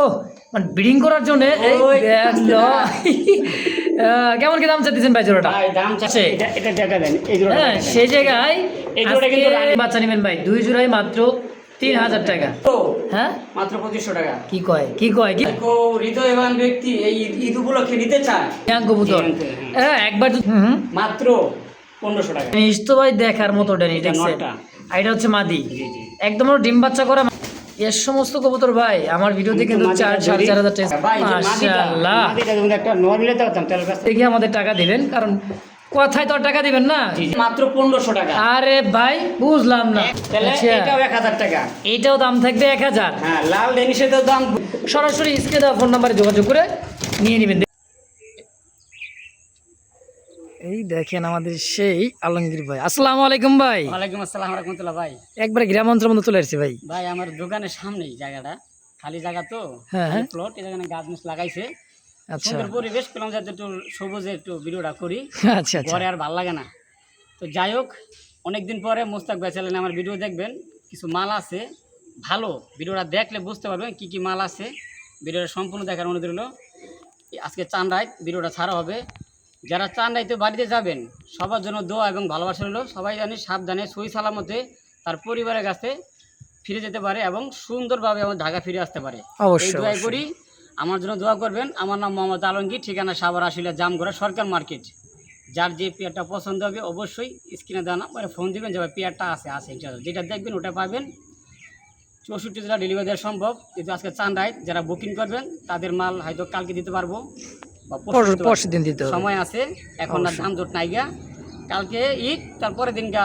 ও মানে ব্রিডিং করার জন্য কেমন কি দাম চাচ্ছেন ভাই জোড়াটা? দাম চাচ্ছে এটা টাকা দেন এই জোড়া। হ্যাঁ সেই জায়গায় এই জোড়া কিন্তু বাচ্চা নেবেন ভাই, দুই জোড়াই মাত্র 3000 টাকা। হ্যাঁ মাত্র 2500 টাকা। কি কয় কি হৃদয়বান ব্যক্তি এই ঈদ উপলক্ষে নিতে চায় কবুতর একবার মাত্র 1500 টাকা। তো ভাই দেখার মতো ড্যানি দেখছেন, এটা হচ্ছে মাদি, একদম ডিম বাচ্চা করা। এর সমস্ত কবুতর ভাই আমার ভিডিওতে কিন্তু 4,500 টাকা। মাশাআল্লাহ, দেখি আমাদের টাকা দিবেন, কারণ কথায় তো টাকা দিবেন না, মাত্র 1500 টাকা। আরে ভাই বুঝলাম না, এটাও 1000 টাকা, এইটাও দাম থাকবে 1000। হ্যাঁ লাল ডেনিশের দাম সরাসরি স্ক্রিনে দেওয়া ফোন নাম্বারে যোগাযোগ করে নিয়ে নেবেন। এই দেখেন আমাদের সেই আলমগীর ভাই। আসসালামু আলাইকুম ভাই। ওয়ালাইকুম আসসালাম রাহমাতুল্লাহ। ভাই একবার গ্রাম অঞ্চলের মধ্যে চলে আসছে ভাই। ভাই আমার দোকানের সামনেই জায়গাটা, খালি জায়গা তো, হ্যাঁ প্লট, এখানে গাছ গাছ লাগাইছে। আচ্ছা সুন্দর পরিবেশ, পেলাম যাতে একটু সবুজে একটু ভিডিওটা করি। আচ্ছা ঘরে আর ভালো লাগে না, তো যাই হোক অনেকদিন পরে মোস্তাক ভাই চ্যানেলে আমার ভিডিও দেখবেন। কিছু মাল আছে ভালো, ভিডিওটা দেখলে বুঝতে পারবেন কি কি মাল আছে। ভিডিওটা সম্পূর্ণ দেখার অনুরোধ রইল। আজকে চাঁদরাত ভিডিওটা ছাড়া হবে। যারা চাঁদরাতে বাড়িতে যাবেন সবার জন্য দোয়া এবং ভালোবাসা রইল। সবাই জানি সাবধানে সহি সালামতে তার পরিবারের কাছে ফিরে যেতে পারে এবং সুন্দরভাবে আমার ঢাকা ফিরে আসতে পারে। এই দোয়াই করি, আমার জন্য দোয়া করবেন। আমার নাম মোহাম্মদ আলমগীর, ঠিকানা সাভার আশুলিয়া জামগড়া সরকার মার্কেট। যার যে পেয়ারটা পছন্দ হবে অবশ্যই স্ক্রিনে দেওয়া নাম্বারে ফোন দিবেন, যে পেয়ারটা আছে ইনশাআল্লাহ, যেটা দেখবেন ওটা পাবেন। 64 জেলা ডেলিভারি দেওয়া সম্ভব, কিন্তু আজকে চাঁদরাত যারা বুকিং করবেন তাদের মাল হয়তো কালকে দিতে পারবো বা পরশু দিন দিতে সময় আছে। এখন আর দাম জোট নাইগা, কালকে ঈদ, তারপরে দিনটা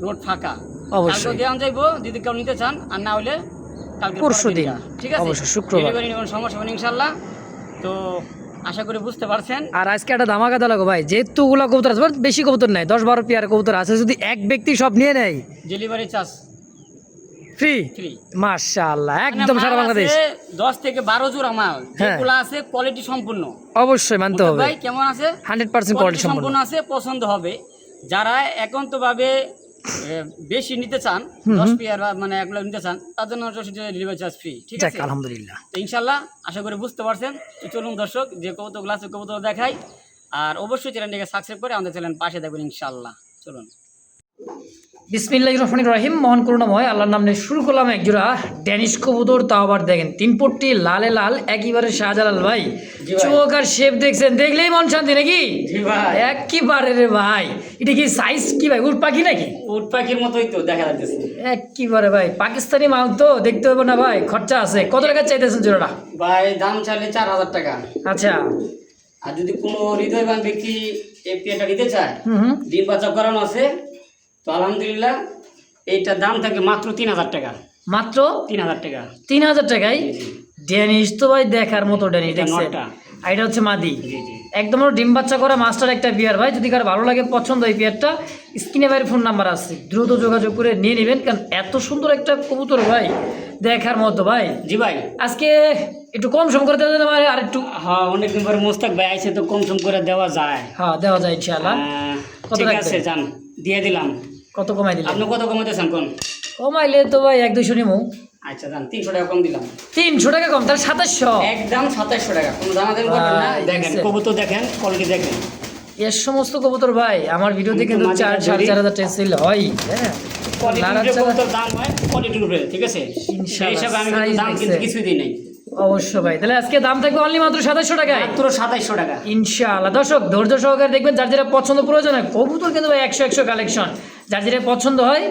রোড ফাঁকা, কালকে দেওয়া যাইবো যদি কেউ নিতে চান, আর না হলে কালকে পরশু দিন, ঠিক আছে ডেলিভারি নেবেন, সমস্যা হবে ইনশাআল্লাহ। তো আশা করি বুঝতে পারছেন। আর আজকে একটা ধামাকা লাগো ভাই, যেহেতুগুলো কবুতর আছে, বেশি কবুতর নাই, 10-12 পেয়ার কবুতর আছে, যদি এক ব্যক্তি সব নিয়ে নেয় ডেলিভারি চার্জ ফ্রি। মাশাআল্লাহ, একদম সারা বাংলাদেশ 10 থেকে 12 জোড়া মাল যেগুলো আছে কোয়ালিটি সম্পূর্ণ, অবশ্যই মানতে হবে ভাই। কেমন আছে? 100% কোয়ালিটি সম্পূর্ণ আছে, পছন্দ হবে। যারা একান্তভাবে বেশি নিতে চান, 10 পেয়ার মানে এগুলো নিতে চান, তার জন্য ডেলিভারি চার্জ ফ্রি, ঠিক আছে আলহামদুলিল্লাহ। তো ইনশাআল্লাহ আশা করি বুঝতে পারছেন। তো চলুন দর্শক, যে কবুতরগুলো আছে কবুতর দেখাই, আর অবশ্যই চ্যানেলটিকে সাবস্ক্রাইব করে আমাদের চ্যানেল পাশে থাকবেন ইনশাআল্লাহ। চলুন। বিসমিল্লাহির রহমানির রহিম। মহান করুণাময় আল্লাহর নাম নিয়ে শুরু করলাম একজোড়া ড্যানিশ কবুতর, তাও আবার দেখেন 3 পট্টি লালে লাল, একেবারে শাহজালাল ভাই। চোখ আর শেপ দেখছেন, দেখলেই মন শান্তি নাকি? একেবারে রে ভাই। এটা কি সাইজ কি ভাই, উট পাখি নাকি? উট পাখির মতোই তো দেখা যাচ্ছে একেবারে ভাই, পাকিস্তানি মাল তো, দেখতে হবে না ভাই, খরচা আছে। কত টাকা চাইতেছেন জোড়াটা? ভাই দাম চাইলে 4000 টাকা। আচ্ছা, আর যদি কোনো হৃদয়বান ব্যক্তি এই পেয়ারটা নিতে চায়, ডিম বাচ্চা করানো আছে, তো আলহামদুলিল্লাহ এইটার দাম থাকে মাত্র 3000 টাকা। মাত্র 3000 টাকা। 3000 টাকায় ড্যানিশ তো ভাই দেখার মতো ড্যানিশ দেখছেন, এটা হচ্ছে মাদি, একদম ডিম বাচ্চা করা মাস্টার একটা পেয়ার ভাই। যদি কারো ভালো লাগে, পছন্দ এই পেয়ারটা, স্ক্রিনে ভাইয়ের ফোন নাম্বার আছে, দ্রুত যোগাযোগ করে নিয়ে নেবেন, কারণ এত সুন্দর একটা কবুতর ভাই, দেখার মতো ভাই। জি ভাই, আজকে একটু কম সম করে দেওয়া যাবে আর একটু? হ্যাঁ, অনেকদিন পরে মোস্তাক ভাই আইছে, তো কম সম করে দেওয়া যায়। হ্যাঁ দেওয়া যায় ইনশাআল্লাহ। ঠিক আছে, যান দিয়ে দিলাম। কত কমাই দিলেন আপনি? কত কমাইতেছেন কোন? কমাইলে তো ভাই 1-200 নিমু। আচ্ছা যান, 300 টাকা কম দিলাম। 300 টাকা কম, তাহলে 2700। একদম 2700 টাকা, কোনো দামাদামি করবেন না। দেখেন কবুতর, দেখেন কোয়ালিটি, দেখেন এর সমস্ত কবুতর ভাই আমার ভিডিওতে কিন্তু 4,500 টাকা সেল হয়। হ্যাঁ, কবুতর দাম হয় কোয়ালিটির উপরে, ঠিক আছে? সেই হিসাবে আমি দাম কিন্তু কিছুই দিই নাই। অবশ্যই ভাই, তাহলে আজকে দাম থাকবে অনলি মাত্র 2700 টাকায়, মাত্র 2700 টাকা ইনশাআল্লাহ। দর্শক ধৈর্য সহকারে দেখবেন, যার যেটা পছন্দ প্রয়োজন হয়, কবুতর কিন্তু ভাই 100 কালেকশন, যার যেটা পছন্দ হয়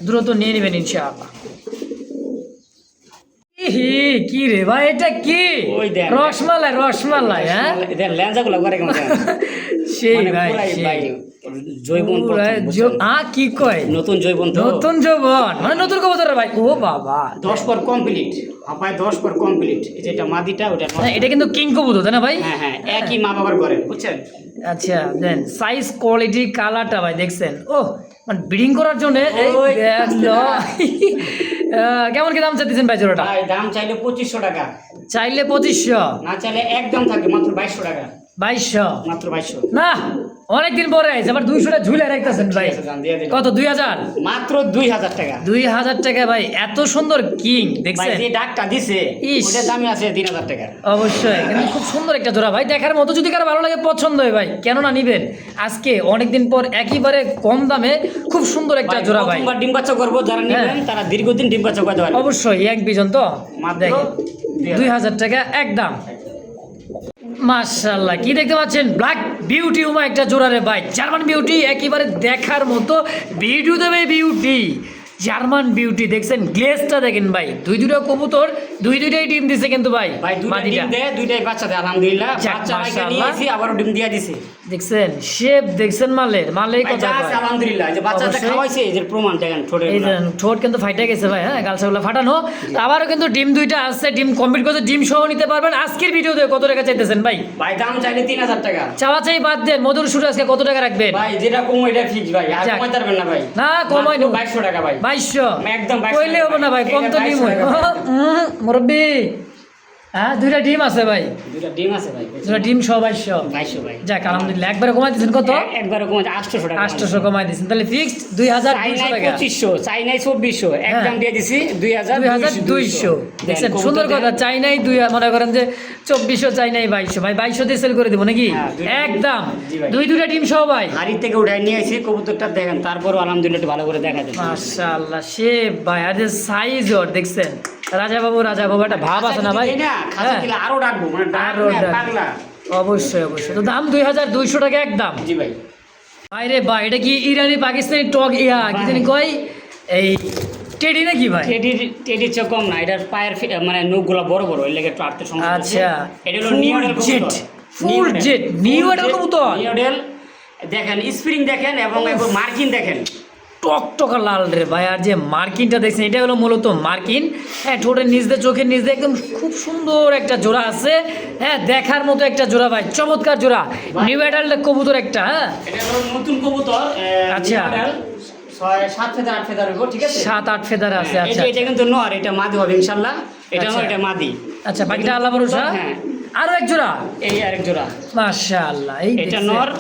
দ্রুত নিয়ে নেবেন ইনশাআল্লাহ। কি রে ভাই, এটা কি? রসমালাই, রসমালাই। হ্যাঁ, ল্যাঞ্জাগুলো করে কেমন সেই ভাই, জৈবন কি কয়, নতুন জৈবন, নতুন যৌবন মানে নতুন কবুতর ভাই। ও বাবা, 10 পর কমপ্লিট, ভাই 10 পর কমপ্লিট। যেটা মাদিটা ওটা, এটা কিন্তু কিং কবুতর তাই না ভাই? হ্যাঁ হ্যাঁ, একই মা বাবার করে, বুঝছেন? আচ্ছা দেন, সাইজ, কোয়ালিটি, কালারটা ভাই দেখছেন। ও মানে ব্রিডিং করার জন্য কেমন কি দাম চাচ্ছেন ভাই জোড়াটা? দাম চাইলে 2500 টাকা। চাইলে 2500, না চাইলে একদম থাকে মাত্র 2200 টাকা। 2200, মাত্র 2200 না অনেকদিন পরে আইছে আবার 200টা ঝুলে রাখতেছেন ভাই। ঠিক আছে, যান, দিয়ে দিলাম। কত 2000? মাত্র 2000 টাকা। 2000 টাকা ভাই, এত সুন্দর কিং ভাই দেখছেন? যে ডাকটা দিছে ইস। ওটার দামই আছে 3000 টাকা। অবশ্যই, কিন্তু খুব সুন্দর একটা জোড়া ভাই, দেখার মতো। যদি কারো ভালো লাগে, পছন্দ হয় ভাই, কেন না নিবেন? আজকে অনেকদিন পর একেবারে কম দামে খুব সুন্দর একটা জোড়া ভাই। প্রথমবার ডিম বাচ্চা করবো, যারা নেবেন তারা দীর্ঘদিন ডিম বাচ্চা করতে পারবে। অবশ্যই এক বিজন তো মাত্র দেখেন 2000 টাকা একদম। মাশাআল্লাহ, কি দেখতে পাচ্ছেন? ব্ল্যাক বিউটি উমা একটা জোড়া রে ভাই, জার্মান বিউটি, একেবারে দেখার মতো ভিডিও দেবে বিউটি, জার্মান বিউটি। দেখছেন গ্লেজটা দেখেন ভাই, দুইটা কবুতর দুইটাই ডিম দিছে কিন্তু ভাই। ভাই দুইটা মাদিটা ডিম দেয়, দুইটাই বাচ্চা দেয় আলহামদুলিল্লাহ। যাক, বাচ্চা রাখা মাশাআল্লাহ। নিয়েছি, আবারও ডিম দিয়া দিছে। দেখছেন শেপ, দেখছেন মালের ভাই কথা যা আছে কয়। আলহামদুলিল্লাহ, যে বাচ্চাটা অবশ্যই। খাওয়াইছে এর প্রমাণ দেখেন ঠোঁটের এই গুলা। যে ঠোঁট কিন্তু ফাইটে গেছে ভাই, হ্যাঁ গালসাগুলো ফাটানো। তো আবারও কিন্তু ডিম দুইটা আসছে, ডিম কমপ্লিট করতে ডিম সহ নিতে পারবেন। আজকের ভিডিওতে কত টাকা চাইতেছেন ভাই? ভাই দাম চাইলে 3000 টাকা। চাওয়া চাই বাদ দেন, মধুর সুর আজকে কত টাকা রাখবেন? ভাই যেটা কম এটা ফিক্স ভাই, আর যাক। কমাইতে পারবেন না ভাই। না কমাই নেব, 2200 টাকা ভাই। 2200 একদম 2200 কইলে হবে না ভাই, কম তো এটা নিম 2200 টাকা। মুরব্বি। হ্যাঁ দুইটা ডিম আছে ভাই, দুইটা ডিম আছে ভাই। দুইটা ডিম সহ 2200। 2200 ভাই। যাক আলহামদুলিল্লাহ, একবারে কমাই দিয়েছেন কত? একবারে কমাই 800 টাকা। 800 কমাই দিয়েছেন, তাহলে ফিক্সড 2200 চাইনাই টাকা। 2500, চাইনাই 2400, একদম দিয়ে দিছি 2200। দেখছেন সুন্দর কথা, চাই নাই দুই, মনে করেন যে 2400, চাই নাই 2200 ভাই, 2200 দিয়ে সেল করে দিব নাকি? হ্যাঁ, দুইটা ডিম। একদম জি ভাই। দুইটা ডিম সহ ভাই। হাড়ি থেকে উঠাই নিয়ে এসে কবুতরটা দেখেন, তারপরও আলহামদুলিল্লাহ একটু ভালো করে দেখা যায়। মাশাআল্লাহ শেপ ভাই, আর যে সাইজ ওর দেখছেন, রাজা বাবু একটা ভাব আছে না ভাই? হ্যাঁ, আরো ডাকবো, মানে আরো ডাকবো ডাকবো। পাগলা। অবশ্যই অবশ্যই। তো দাম 2200 টাকা একদম। জি ভাই। ভাইরে ভাই, এটা কি ইরানি পাকিস্তানি টক কি জানি কয়, এই টেডি নাকি ভাই? টেডির চেয়ে কম না, এটার পায়ের মানে নখগুলো বড় বড়, এর লেগে একটু আটতে সমস্যা হচ্ছে। আচ্ছা, এটা হলো নিউডেল কবুতর। ফুল জেট নিউডেল কবুতর। নিউডেল দেখেন, স্প্রিং দেখেন এবং একবার মার্কিন দেখেন, টকটকা লাল রে ভাই। আর যে মার্কিনটা দেখছেন, এটা হলো মূলত মার্কিন। হ্যাঁ, ঠোঁটের নিচ দিয়ে, চোখের নিচ দিয়ে একদম খুব সুন্দর একটা জোড়া আছে। হ্যাঁ, দেখার মতো একটা জোড়া ভাই, চমৎকার জোড়া। নিউ অ্যাডাল্ট কবুতর একটা। হ্যাঁ এটা হলো নতুন কবুতর। আচ্ছা। নিউডেল 7 ফেদার 8 ফেদার হইব, ঠিক আছে? 7-8 ফেদার আছে। হ্যাঁ, আচ্ছা এটা কিন্তু নর, এটা মাদি হবে ইনশাআল্লাহ। এটা আচ্ছা। নর, এটা মাদি। আচ্ছা, বাকিটা আল্লাহ ভরসা। হ্যাঁ। আরো এক জোড়া, এই আরেক জোড়া। মাশাআল্লাহ। এই এটা দেখছেন? নর।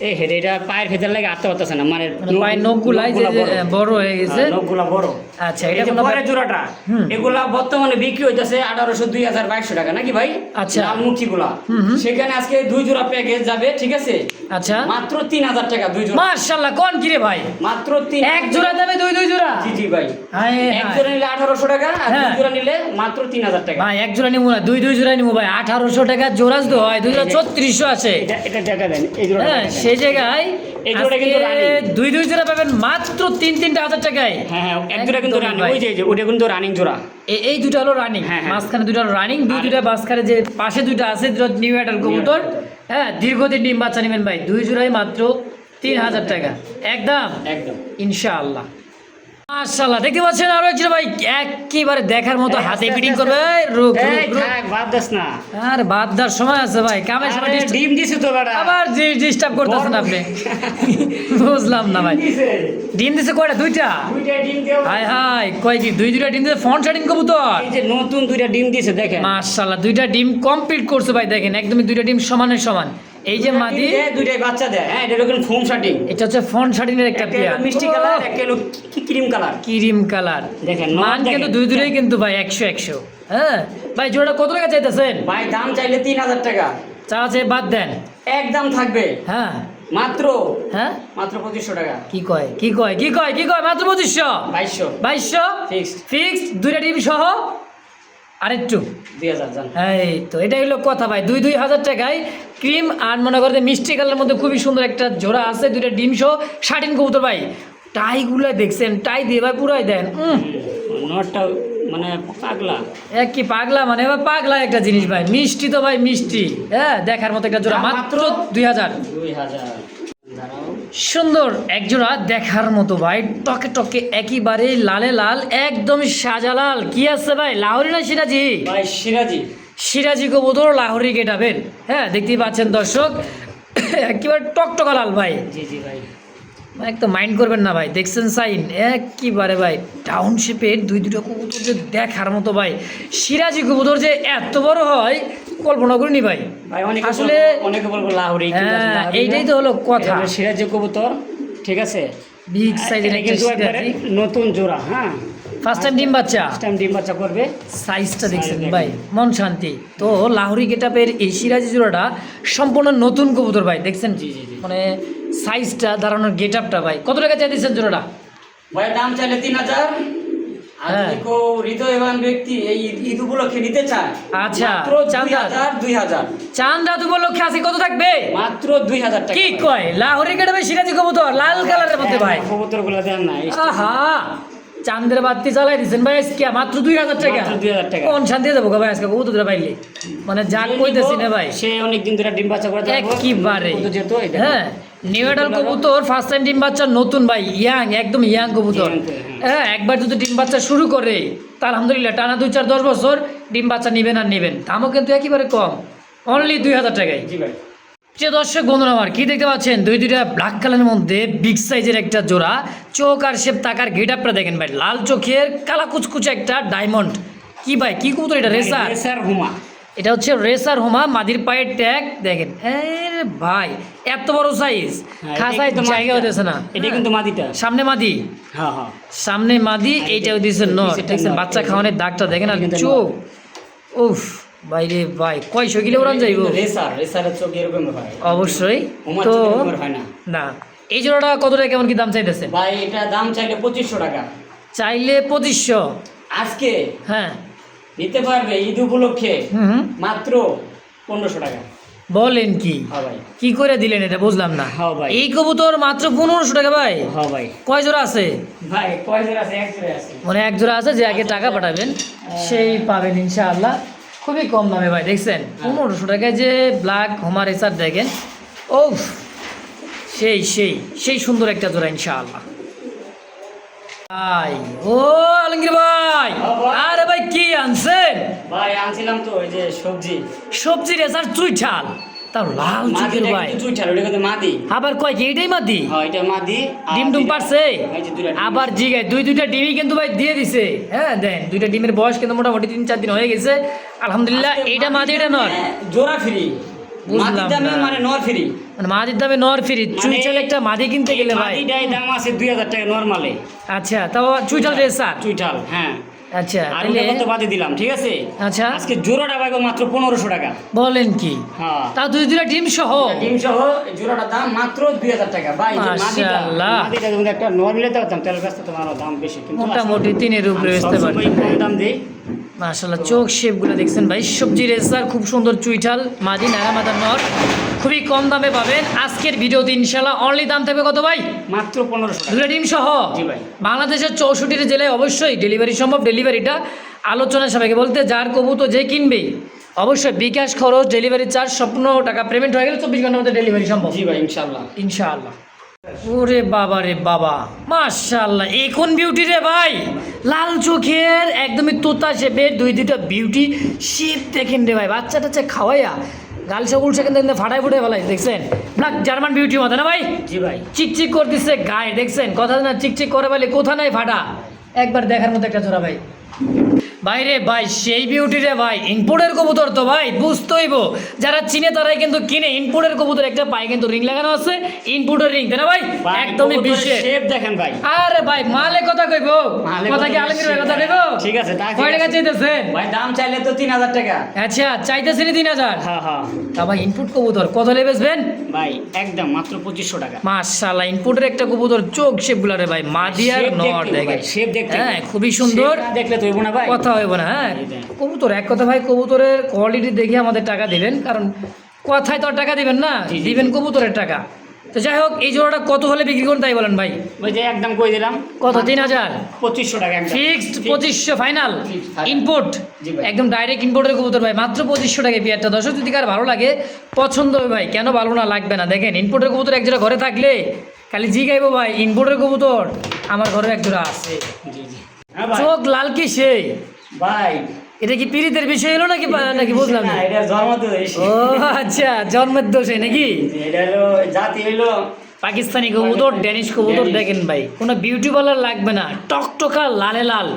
এই হেডে এটা পায়ের ফেদার লাগে আটতে পারতেছে না, মানে মানে পায়ের নখগুলা এই যে বড় হয়ে গেছে। নখগুলা বড়। আচ্ছা, এটা এটা কোনো পরের জোড়াটা, এগুলা বর্তমানে বিক্রি হইতাছে 1800, 2000, 2200 টাকা নাকি ভাই? আচ্ছা। লালমুখীগুলা। সেখানে আজকে 2 জোড়া প্যাকেজ যাবে, ঠিক আছে? আচ্ছা, মাত্র 3000 টাকা 2 জোড়া। মাশাআল্লাহ। কোন কি রে ভাই? মাত্র 3 এক জোড়া দামে দুই জোড়া? জি জি ভাই। হায় এক হায়। জোড়া নিলে 1800 টাকা, আর হ্যাঁ। 2 জোড়া নিলে মাত্র 3000 টাকা। ভাই এক জোড়া নিবো না, দুই জোড়া নিবো ভাই। 1800 টাকা জোড়া তো হয়, 2 জোড়া 3400 আছে। এটা টাকা দেন, এই জোড়া। হ্যাঁ, সেই জায়গায় এই জোড়া কিন্তু রানিং। দুই জোড়া পাবেন মাত্র 3-3 টাকায়। হ্যাঁ হ্যাঁ, এক জোড়া কিন্তু একদমই রানিং, ভাই। ওই যে ওটা কিন্তু রানিং জোড়া। এই দুটো হলো রানিং, হ্যাঁ, হ্যাঁ। মাঝখানে দুটো রানিং, দুইটা মাঝখানে যে পাশে দুটো আছে নিউ অ্যাডাল্ট কবুতর। হ্যাঁ, দীর্ঘদিন ডিম বাচ্চা নেবেন ভাই, 2 জোড়াই মাত্র 3000 টাকা একদম একদম। ইনশাআল্লাহ। মাশাআল্লাহ, দেখতে পাচ্ছেন আরো একজন ভাই, একেবারে দেখার মতো হাতে ফিটিং করবে। রুক এই রুক রুক। থাক, বাদ দাস না। আর বাদ দেওয়ার সময় আছে ভাই, কামের সময় আরে disturb- ডিম দিছে তো বেটা। আবার ডিস্টার্ব করতেছেন বড়- আপনি। বুঝলাম না ভাই, দিছে। ডিম দিছে কয়টা? দুইটা? দুইটা ডিম দেও। হাই হাই, কয় কি দুইটা ডিম দিছে? ফন্ট শাটিং কবুতর। এই যে নতুন দুইটা ডিম দিছে দেখেন। মাশাআল্লাহ, দুইটা ডিম কমপ্লিট করছে ভাই, দেখেন একদমই দুইটা ডিম সমানের সমান। এই যে মাদি, দুইটাই বাচ্চা দেয়। হ্যাঁ, এটা হলো ফোম শাটিং। এটা হচ্ছে ফন্ট শাটিং এর একটা একটা পেয়ার, হলো মিষ্টি কালার, একটা হলো ক্রিম কালার। Cream colour. দেখেন, মান দেখেন। কিন্তু দুই কিন্তু ভাই 100। হ্যাঁ ভাই, জোড়াটা কত টাকা চাইতেছেন? ভাই দাম চাইলে 3000 টাকা, চা আছে বাদ দেন। একদম থাকবে হ্যাঁ মাত্র হ্যাঁ, মাত্র 2500 টাকা। কি কয় মাত্র 2500? 2200 Fixed ফিক্সড। দুইটা ডিম সহ আরেকটু। 2000 জান। এই তো এটাই হলো কথা ভাই, 2,000 টাকায় ক্রিম আর মনে করতে মিষ্টি কালারের মধ্যে খুবই সুন্দর একটা জোড়া আছে, দুইটা ডিম সহ শাটিন কবুতর ভাই। টাইগুলো দেখছেন, টাই দিয়ে ভাই পুরাই দেন। নটটা মানে পাগলা। এক কি পাগলা, মানে ভাই পাগলা একটা জিনিস ভাই, মিষ্টি তো ভাই মিষ্টি। হ্যাঁ, দেখার মতো একটা জোড়া, দাম মাত্র মাত্র 2000। 2000। দাঁড়াও। সুন্দর এক জোড়া, দেখার মতো ভাই, টকে টকে একেবারে লালে লাল, একদম সাজালাল। কি আছে ভাই, লাহোরি না সিরাজি? ভাই সিরাজি। সিরাজি কবুতর, লাহোরি গেটাবেন। হ্যাঁ, দেখতেই পাচ্ছেন দর্শক, একেবারে টকটকা লাল ভাই। জি জি ভাই। একদম মাইন্ড করবেন না ভাই, দেখছেন সাইন একেবারে ভাই টাউনশিপের দুইটা কবুতর যে দেখার মতো ভাই। সিরাজি কবুতর যে এত বড় হয় কল্পনা করিনি ভাই। ভাই অনেকে আসলে অনেকে বলবো লাহোরি, কিন্তু আসলে লাহোরি এইটাই না। তো হলো কথা। এটা হলো সিরাজি কবুতর, ঠিক আছে। বিগ সাইজের এটা একটা কিন্তু একবারে সিরাজি। নতুন জোড়া, হ্যাঁ, ফার্স্ট টাইম ডিম বাচ্চা, ফার্স্ট টাইম ডিম বাচ্চা করবে। সাইজটা দেখছেন দেখেন। ভাই, মন শান্তি। তো লাহোরি গেটআপের এই সিরাজি জোড়াটা সম্পূর্ণ নতুন কবুতর ভাই, দেখছেন জি, জি, জি। মানে সাইজটা, দাঁড়ানোর গেটআপটা ভাই। কত টাকা চাই দিচ্ছেন জোড়াটা? ভাই দাম চাইলে 3000, আর হ্যাঁ। যদি কেউ হৃদয়বান ব্যক্তি এই ঈদ উপলক্ষে নিতে চায়, আচ্ছা, মাত্র চাঁদা। 2000 চাঁদ রাত উপলক্ষে আছে, কত থাকবে? মাত্র 2000 টাকা। কি কয়, লাহোরি গেটআপের সিরাজি কবুতর লাল কালারের মধ্যে ভাই। কবুতর গুলো দেন না, আহা, চাঁদের বাতি জ্বালাই দিচ্ছেন ভাই আজকে মাত্র 2000 টাকা। মাত্র 2000 টাকা। কোন শান্তি দেবো গো ভাই আজকে কবুতর পাইলে, মানে যা কইতেছি না ভাই সে অনেকদিন ধরে ডিম বাচ্চা করে একেবারে। যেত এটা। হ্যাঁ, নিউডাল কবুতর ফার্স্ট টাইম ডিম বাচ্চা, নতুন ভাই, ইয়াং, একদম ইয়াং কবুতর। Young, হ্যাঁ, একবার যদি ডিম বাচ্চা শুরু করে তা আলহামদুলিল্লাহ টানা 2-4-10 বছর ডিম বাচ্চা নেবেন আর নেবেন। দামও কিন্তু একেবারে কম, অনলি 2000 টাকায়। জি ভাই। প্রিয় দর্শক বন্ধুরা আমার, কি দেখতে পাচ্ছেন, দুইটা ব্ল্যাক কালারের মধ্যে বিগ সাইজের একটা জোড়া। চোখ আর শেপ তাকার গেটআপটা দেখেন ভাই, লাল চোখের কালা কুচকুচে একটা ডায়মন্ড। কি ভাই, কি কবুতর এটা? রেসার। রেসার হুমা। এটা হচ্ছে রেসার হোমা, মাদির পায়ের ট্যাগ দেখেন। আরে ভাই, এত বড় সাইজ, খাসায় জায়গা হতেছে না। এটা কিন্তু মাদিটা। সামনে মাদি, হ্যাঁ হ্যাঁ। সামনে মাদি, এইটাও দিচ্ছে নর। দেখছেন বাচ্চা খাওয়ানোর দাগটা দেখেন, আর চোখ, উফ ভাই রে ভাই, কয়শো কিলো ওরান যাইব রেসারের চোখ এরকম হয় অবশ্যই। হুমার তো চোখ এরকম হয় না। না, এই জোড়াটা কত টাকা, কেমন কি দাম চাইতেছেন? ভাই এটা দাম চাইলে 2500 টাকা। চাইলে 2500। আজকে হ্যাঁ, নিতে পারবে ঈদ উপলক্ষে হুম, মাত্র 1500 টাকা। বলেন কি? হ্যাঁ ভাই। কি করে দিলেন এটা বুঝলাম না। হ্যাঁ ভাই। এই কবুতর মাত্র 1500 টাকা ভাই? হ্যাঁ ভাই। কয় জোড়া আছে? ভাই কয় জোড়া আছে? এক জোড়া আছে। মানে এক জোড়া আছে, যে আগে টাকা পাঠাবেন সেই পাবেন ইনশাআল্লাহ। খুবই কম দামে ভাই, দেখছেন 1500 টাকায় যে ব্ল্যাক হোমার রেসার দেখেন। ও সেই সেই সেই সুন্দর একটা জোড়া ইনশাআল্লাহ ভাই। ও আলমগীর ভাই, আরে ভাই কি আনছেন? ভাই আনছিলাম তো ওই যে সবজি সবজি রেসার চুইঠাল, তার লাল চোখের মাদিটা ভাই। কিন্তু চুইঠাল, ওটা কিন্তু মাদি। আবার কয় কি এটাই মাদি? হ্যাঁ এটা মাদি। আর ডিম টুম পারছে? এই যে দুইটা ডিম। আবার জিগায় দুইটা ডিমই কিন্তু ভাই দিয়ে দিছে। হ্যাঁ দেন, দুইটা ডিমের বয়স কিন্তু মোটামুটি 3-4 দিন হয়ে গেছে আলহামদুলিল্লাহ। আজকে এইটা মাদি, এটা নর। জোড়া ফ্রি। বুঝলাম মাদির দামে না। মানে নর ফ্রি। মানে মাদির দামে নর ফ্রি। চুইঠাল একটা মাদি কিনতে গেলে ভাই, মাদিটাই দাম আছে 2000 টাকা নরমালে। আচ্ছা, তাও চুইঠাল রেসার। চুইঠাল, হ্যাঁ। আচ্ছা, আর তাহলে ওটা কত বাদে দিলাম, ঠিক আছে। আচ্ছা, আজকে জোড়াটা পাইবো মাত্র 1500 টাকা। বলেন কি? হ্যাঁ। তাও দুইটা ডিম সহ। ডিম সহ জোড়াটার দাম মাত্র 2000 টাকা। ভাই যে মাদিটা, মাশাআল্লাহ। মাদিটা যদি একটা নরমালে দাম তাহলে ব্যস্ত তোমার দাম বেশি, কিন্তু মোটামুটি 3-এর উপরে বেচতে পারে। সবসময় কম দাম দেই। মাশাআল্লাহ, চোখ শেপগুলো দেখছেন ভাই, সবজি রেসার, খুব সুন্দর চুইঠাল মাদি, নারা মাদার নর, খুবই কম দামে পাবেন আজকের ভিডিওতে ইনশাআল্লাহ। অনলি দাম থাকবে কত ভাই? মাত্র 1500 টাকা। দুটো ডিম সহ। জি ভাই। বাংলাদেশের 64টি জেলায় অবশ্যই ডেলিভারি সম্ভব। ডেলিভারিটা আলোচনা সবাইকে বলতে, যার কবুতর যে কিনবে অবশ্যই বিকাশ খরচ, ডেলিভারি চার্জ সম্পূর্ণ টাকা পেমেন্ট হয়ে গেলে 24 ঘন্টার মধ্যে ডেলিভারি সম্ভব জি ভাই ইনশাআল্লাহ। ইনশাআল্লাহ। ওরে বাবা রে বাবা, মাশাআল্লাহ, এখন বিউটি রে ভাই, লাল চোখের একদমই তোতা শেপের দুইটা বিউটি শেপ দেখেন রে ভাই। বাচ্চা টাচ্চা খাওয়াইয়া গাল সকল সেখান থেকে ফাটাই ফুটাই ফেলাই, দেখছেন ব্ল্যাক জার্মান বিউটি মাথা না ভাই? জি ভাই। চিকচিক করতেছে গায়ে, দেখছেন কথা না, চিকচিক করে বলে কোথা নাই ফাটা। একবার দেখার মতো একটা জোড়া ভাই। বাইরে ভাই সেই বিউটি রে ভাই, ইনপুটের কবুতর তো ভাই, বুঝতে হইব। যারা চিনে তারাই কিন্তু কিনে। ইনপুটের কবুতর একটা পায়ে কিন্তু রিং লাগানো আছে, ইনপুটের রিং, তাই না ভাই? একদমই বিশেষ। শেপ দেখেন ভাই। আরে ভাই মালে কথা কইব, মালে কথা কি কথা আলমগীর ভাই বেশি। কথা কইব? ঠিক আছে, তা ঠিক কয় টাকা আছে। চাইতেছেন ভাই দাম চাইলে তো 3000 টাকা। আচ্ছা, চাইতেছেন 3000। হ্যাঁ হ্যাঁ। তা ভাই ইনপুট কবুতর কত লে বেচবেন? ভাই একদম মাত্র 2500 টাকা। মাশাআল্লাহ, ইনপুটের একটা কবুতর চোখ শেপগুলো রে ভাই, মাদিয়ার শেপ নর দেখতে দেখেন। ভাই, শেপ দেখতে। হ্যাঁ, খুবই সুন্দর। শেপ না দেখলে তো হইব না ভাই। কথা হইব না। হ্যাঁ, এই যে। কবুতর এক কথা ভাই, কবুতরের কোয়ালিটি দেখে আমাদের টাকা দিবেন, কারণ কথায় তো আর টাকা দিবেন না, জি, জি, দিবেন কবুতরের টাকা। তো যাই হোক, এই জোড়াটা কত হলে বিক্রি করুন তাই বলেন ভাই? ওই যে একদম কই দিলাম। কত? 3000 2500 টাকা একদম। Fixed? 2500 final Fixed, final। Input? জি ভাই। একদম ডাইরেক্ট ইনপুটের কবুতর ভাই, মাত্র 2500 টাকা পেয়ারটা। দর্শক যদি কার ভালো লাগে, পছন্দ হবে ভাই, কেন ভালো না লাগবে না? দেখেন ইনপুটের কবুতর এক জোড়া ঘরে থাকলে খালি জি গাইবো ভাই, ইনপুটের কবুতর আমার ঘরে এক জোড়া আছে। জি জি। হ্যাঁ ভাই। চোখ লাল কি সেই? ভাই এটা কি পীড়িতের বিষয় হলো নাকি নাকি বুঝলাম না। এটা জন্মদোষ। ও আচ্ছা, জন্মের দোষে নাকি? এটা হলো জাতি হলো পাকিস্তানি কবুতর, ড্যানিশ কবুতর দেখেন ভাই, কোনো বিউটি পার্লার লাগবে না, টকটকা লালে লাল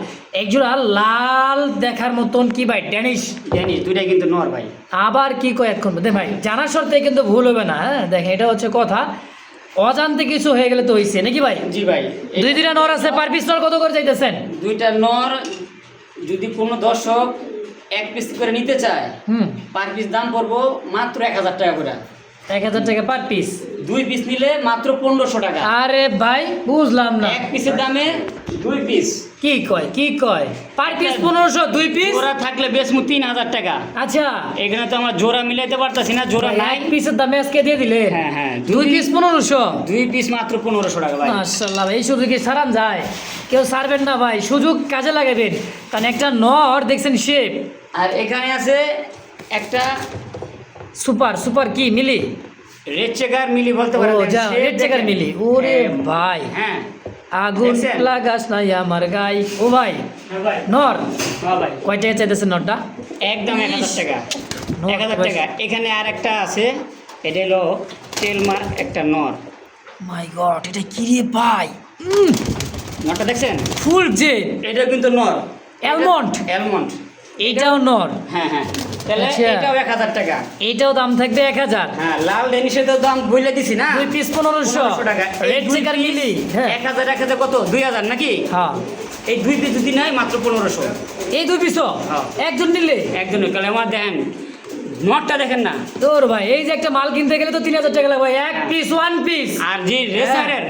একজোড়া লাল দেখার মতন কি ভাই ড্যানিশ, ড্যানিশ দুইটাই কিন্তু নর ভাই। আবার কি কয় এখন দে ভাই, জানার শর্তে কিন্তু ভুল হবে না। হ্যাঁ দেখেন এটা হচ্ছে কথা, অজান্তে কিছু হয়ে গেলে তো হইছে নাকি ভাই। জি ভাই, দুইটা নর আছে, পার পিস নর কত করে চাইতেছেন? দুইটা নর যদি কোনো দর্শক এক পিস করে নিতে চায়, পার পিস দাম পড়বো মাত্র 1000 টাকা করে। 1000 টাকা পার পিস। 2 পিস নিলে মাত্র 1500 টাকা। আরে ভাই বুঝলাম না, এক পিসের দামে 2 পিস। কি কয় পার পিস 1500, 2 পিস জোড়া থাকলে বেচমু 3000 টাকা। আচ্ছা এখানে তো আমরা জোড়া মিলাইতে পারতাছি না, জোড়া নাই। এক পিসের দামে আজকে দিয়ে দিলে। হ্যাঁ হ্যাঁ, 2 পিস 1500। 2 পিস মাত্র 1500 টাকা ভাই। মাশাআল্লাহ ভাই, এই সুযোগ কি সারান যায়? কেউ ছাড়বেন না ভাই, সুযোগ কাজে লাগাবেন, কারণ একটা নর দেখছেন শেপ। আর এখানে আছে একটা সুপার কি মিলি, রেড চেকার মিলি বলতে পারেন। ও যা রেড চেকার মিলি, ওরে ভাই হ্যাঁ আগুন দেখছেন? লাগাস নাই আমার গাই। ও ভাই হ্যাঁ ভাই, নর হ্যাঁ ভাই, কয় টাকা চাইতেছেন নরটা? একদম 1000 টাকা। নর 1000 টাকা। এখানে আর একটা আছে, এটা হলো টেলমার্ক একটা নর। মাই গড, এটা কি রে ভাই, নরটা দেখছেন? ফুল জেড, এটা কিন্তু নর অ্যালমন্ড, অ্যালমন্ড। এইটাও নর। হ্যাঁ হ্যাঁ, তাহলে আচ্ছা। এটাও 1000 টাকা। এইটাও দাম থাকবে 1000। হ্যাঁ, লাল ডেনিশের তো দাম বলে দিছি না, 2 পিস 1500 টাকা। রেড চেকার মিলি। হ্যাঁ 1000 কত 2000 নাকি? হ্যাঁ, এই 2 পিস যদি নাই মাত্র 1500। এই 2 পিসও হ্যাঁ। একজন নিলে। একজনের কালে আমার দেখেন নটটা দেখেন না। তোর ভাই এই যে একটা মাল কিনতে গেলে তো 3000 টাকা লাগবে, এক হ্যাঁ। Piece 1 piece. আর যে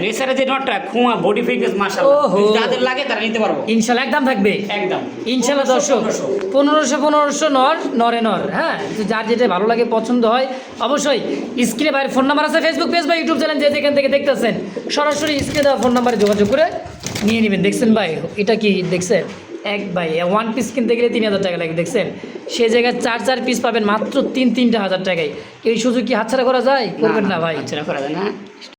রেসারের যে নটটা খুয়া বডি ফিটনেস মাশাআল্লাহ, ওহো। যদি যাদের লাগে তারা নিতে পারবো ইনশাল্লাহ একদম থাকবে, একদম। ইনশাল্লাহ দর্শক 1500 নরে নর। হ্যাঁ, তো যার যেটা ভালো লাগে পছন্দ হয় অবশ্যই স্ক্রিনে বাইরে ফোন নাম্বার আছে, ফেসবুক পেজ বা ইউটিউব চ্যানেল যে যেখান থেকে দেখতেছেন সরাসরি স্ক্রিনে দেওয়া ফোন নাম্বারে যোগাযোগ করে নিয়ে নেবেন। দেখছেন ভাই এটা কি দেখছেন, এক ভাই 1 পিস কিনতে গেলে 3000 টাকা লাগে, দেখছেন সে জায়গায় 4 পিস পাবেন মাত্র 3-3 হাজার টাকায়। এই সুযোগ কি হাতছাড়া করা যায়? করবেন না ভাই। আচ্ছা করা যায় না।